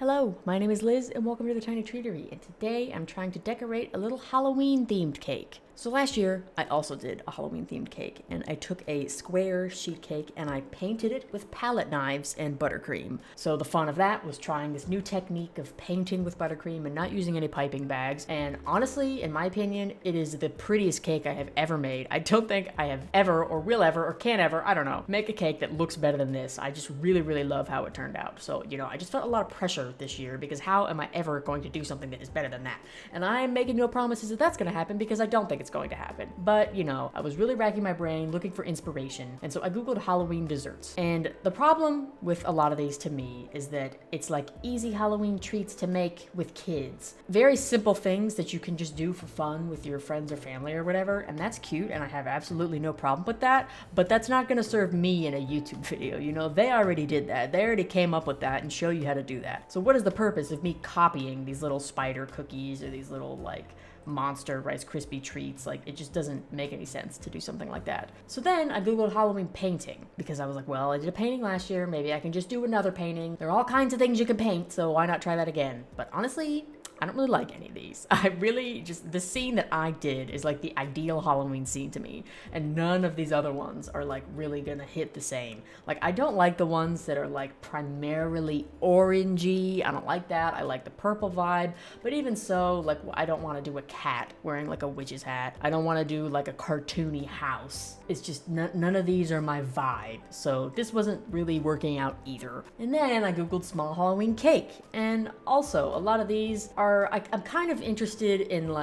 Hello, my name is Liz and welcome to the Tiny Treatery, and today I'm trying to decorate a little Halloween themed cake. So last year, I also did a Halloween themed cake, and I took a square sheet cake and I painted it with palette knives and buttercream. So the fun of that was trying this new technique of painting with buttercream and not using any piping bags, and honestly, in my opinion, it is the prettiest cake I have ever made. I don't think I have ever, or will ever, or can ever, I don't know, make a cake that looks better than this. I just really love how it turned out. So, I just felt a lot of pressure this year because how am I ever going to do something that is better than that? And I'm making no promises that that's going to happen because I don't think it's going to happen. But, I was really racking my brain looking for inspiration. And so I Googled Halloween desserts. And the problem with a lot of these to me is that it's like easy Halloween treats to make with kids. Very simple things that you can just do for fun with your friends or family or whatever. And that's cute. And I have absolutely no problem with that. But that's not going to serve me in a YouTube video. They already did that. They already came up with that and show you how to do that. So what is the purpose of me copying these little spider cookies or these little monster Rice Krispie treats? It just doesn't make any sense to do something like that. So then I Googled Halloween painting because I was like, well, I did a painting last year. Maybe I can just do another painting. There are all kinds of things you can paint, so why not try that again? But honestly, I don't really like any of these. I really the scene that I did is like the ideal Halloween scene to me. And none of these other ones are really gonna hit the same. I don't like the ones that are primarily orangey. I don't like that. I like the purple vibe. But even so, I don't wanna do a cat wearing a witch's hat. I don't wanna do a cartoony house. It's just none of these are my vibe. So this wasn't really working out either. And then I Googled small Halloween cake. And also, a lot of these are I'm kind of interested in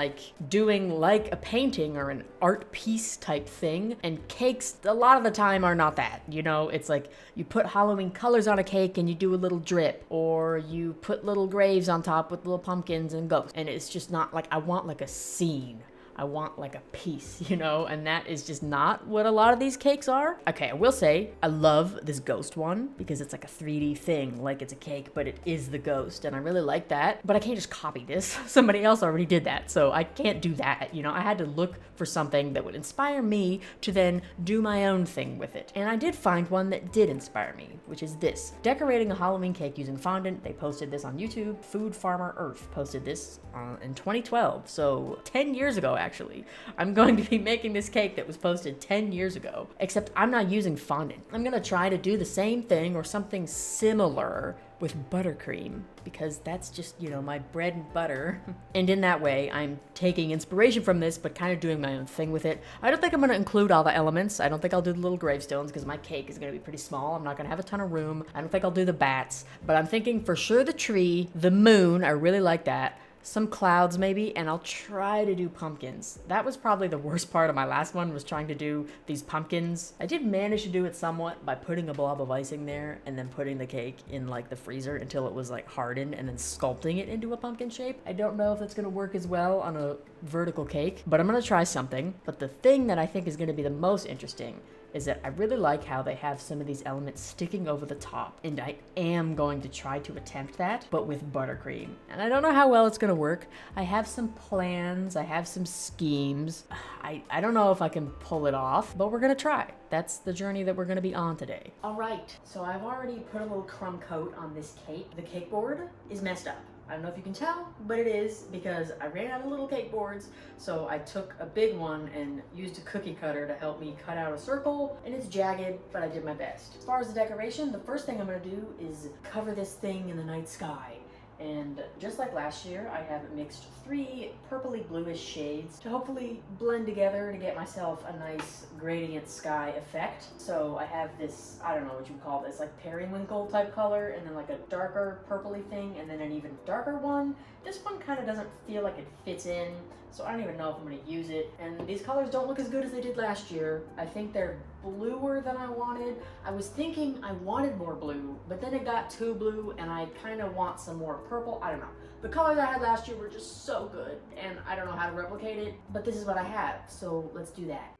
doing a painting or an art piece type thing, and cakes a lot of the time are not that. It's you put Halloween colors on a cake and you do a little drip, or you put little graves on top with little pumpkins and ghosts, and it's just not I want a scene. I want a piece, and that is just not what a lot of these cakes are. Okay, I will say, I love this ghost one because it's a 3D thing, it's a cake, but it is the ghost, and I really like that. But I can't just copy this. Somebody else already did that, so I can't do that. I had to look for something that would inspire me to then do my own thing with it. And I did find one that did inspire me, which is this. Decorating a Halloween cake using fondant. They posted this on YouTube. Food Farmer Earth posted this in 2012, so 10 years ago, actually. I'm going to be making this cake that was posted 10 years ago, except I'm not using fondant. I'm gonna try to do the same thing or something similar with buttercream, because that's just, my bread and butter. And in that way, I'm taking inspiration from this, but kind of doing my own thing with it. I don't think I'm gonna include all the elements. I don't think I'll do the little gravestones because my cake is gonna be pretty small. I'm not gonna have a ton of room. I don't think I'll do the bats, but I'm thinking for sure the tree, the moon, I really like that. Some clouds maybe, and I'll try to do pumpkins. That was probably the worst part of my last one, was trying to do these pumpkins. I did manage to do it somewhat by putting a blob of icing there and then putting the cake in the freezer until it was hardened and then sculpting it into a pumpkin shape. I don't know if that's gonna work as well on a vertical cake, but I'm gonna try something. But the thing that I think is gonna be the most interesting is that I really like how they have some of these elements sticking over the top, and I am going to try to attempt that, but with buttercream. And I don't know how well it's gonna work. I have some plans, I have some schemes. I don't know if I can pull it off, but we're gonna try. That's the journey that we're gonna be on today. All right, so I've already put a little crumb coat on this cake. The cake board is messed up. I don't know if you can tell, but it is, because I ran out of little cake boards, so I took a big one and used a cookie cutter to help me cut out a circle, and it's jagged, but I did my best. As far as the decoration, the first thing I'm gonna do is cover this thing in the night sky. And just like last year, I have mixed 3 purpley bluish shades to hopefully blend together to get myself a nice gradient sky effect. So I have this, I don't know what you would call this, periwinkle type color, and then a darker purpley thing, and then an even darker one. This one kind of doesn't feel like it fits in, so I don't even know if I'm going to use it. And these colors don't look as good as they did last year. I think they're bluer than I wanted. I was thinking I wanted more blue, but then it got too blue, and I kind of want some more purple. I don't know. The colors I had last year were just so good, and I don't know how to replicate it, but this is what I have, so let's do that.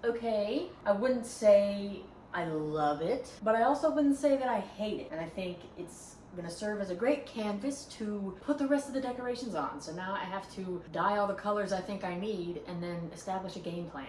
Okay, I wouldn't say I love it, but I also wouldn't say that I hate it. And I think it's gonna serve as a great canvas to put the rest of the decorations on. So now I have to dye all the colors I think I need and then establish a game plan.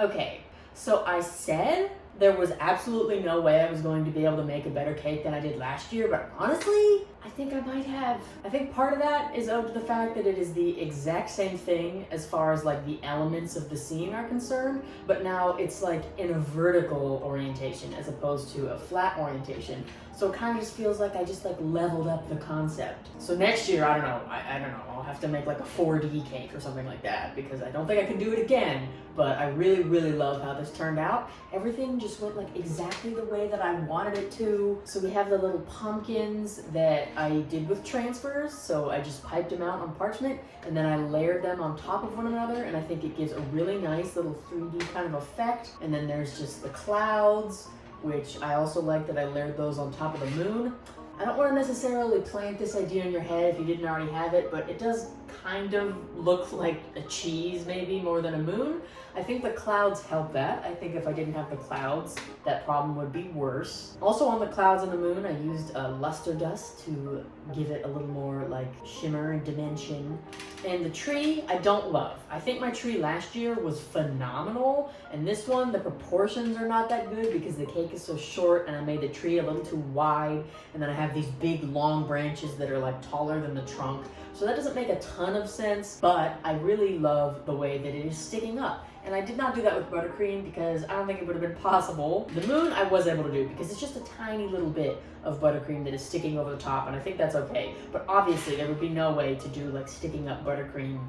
Okay, so I said there was absolutely no way I was going to be able to make a better cake than I did last year, but honestly, I think I might have. I think part of that is owed to the fact that it is the exact same thing as far as like the elements of the scene are concerned, but now it's like in a vertical orientation as opposed to a flat orientation. So it kind of just feels like I just like leveled up the concept. So next year, I don't know, I don't know, I'll have to make like a 4D cake or something like that because I don't think I can do it again, but I really, really love how this turned out. Everything just went like exactly the way that I wanted it to. So we have the little pumpkins that I did with transfers. So I just piped them out on parchment and then I layered them on top of one another. And I think it gives a really nice little 3D kind of effect. And then there's just the clouds, which I also like that I layered those on top of the moon. I don't want to necessarily plant this idea in your head if you didn't already have it, but it does kind of look like a cheese maybe more than a moon. I think the clouds help that. I think if I didn't have the clouds, that problem would be worse. Also on the clouds and the moon, I used luster dust to give it a little more like shimmer and dimension. And the tree, I don't love. I think my tree last year was phenomenal, and this one, the proportions are not that good because the cake is so short and I made the tree a little too wide, and then I have these big long branches that are like taller than the trunk. So that doesn't make a ton of sense, but I really love the way that it is sticking up. And I did not do that with buttercream because I don't think it would have been possible. The moon I was able to do because it's just a tiny little bit of buttercream that is sticking over the top, and I think that's okay. But obviously there would be no way to do like sticking up buttercream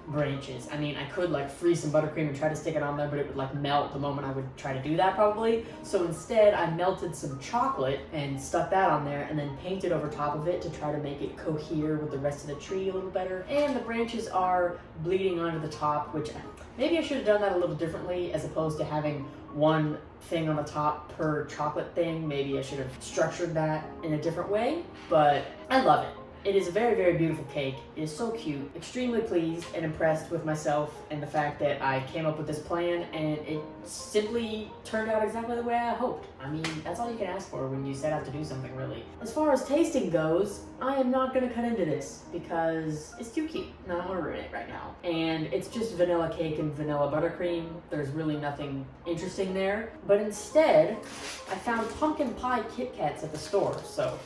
branches. I mean, I could like freeze some buttercream and try to stick it on there, but it would like melt the moment I would try to do that probably. So instead I melted some chocolate and stuck that on there and then painted over top of it to try to make it cohere with the rest of the tree a little better. And the branches are bleeding onto the top, which maybe I should have done that a little differently as opposed to having one thing on the top per chocolate thing. Maybe I should have structured that in a different way, but I love it. It is a very, very beautiful cake. It is so cute. Extremely pleased and impressed with myself and the fact that I came up with this plan and it simply turned out exactly the way I hoped. I mean, that's all you can ask for when you set out to do something, really. As far as tasting goes, I am not gonna cut into this because it's too cute and I don't wanna ruin it right now. And it's just vanilla cake and vanilla buttercream. There's really nothing interesting there. But instead, I found pumpkin pie Kit Kats at the store, so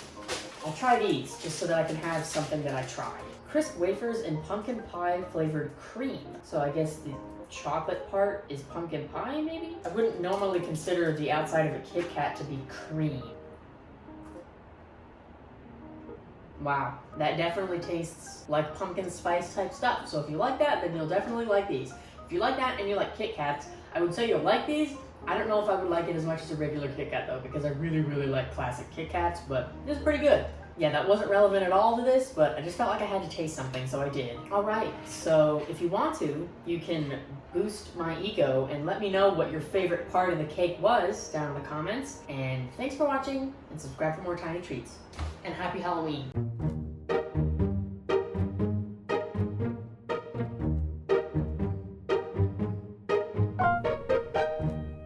I'll try these just so that I can have something that I tried. Crisp wafers and pumpkin pie flavored cream. So I guess the chocolate part is pumpkin pie, maybe? I wouldn't normally consider the outside of a Kit Kat to be cream. Wow, that definitely tastes like pumpkin spice type stuff. So if you like that, then you'll definitely like these. If you like that and you like Kit Kats, I would say you'll like these. I don't know if I would like it as much as a regular Kit Kat though, because I really, really like classic Kit Kats, but it's pretty good. Yeah, that wasn't relevant at all to this, but I just felt like I had to taste something, so I did. Alright, so if you want to, you can boost my ego and let me know what your favorite part of the cake was down in the comments. And thanks for watching, and subscribe for more tiny treats. And happy Halloween!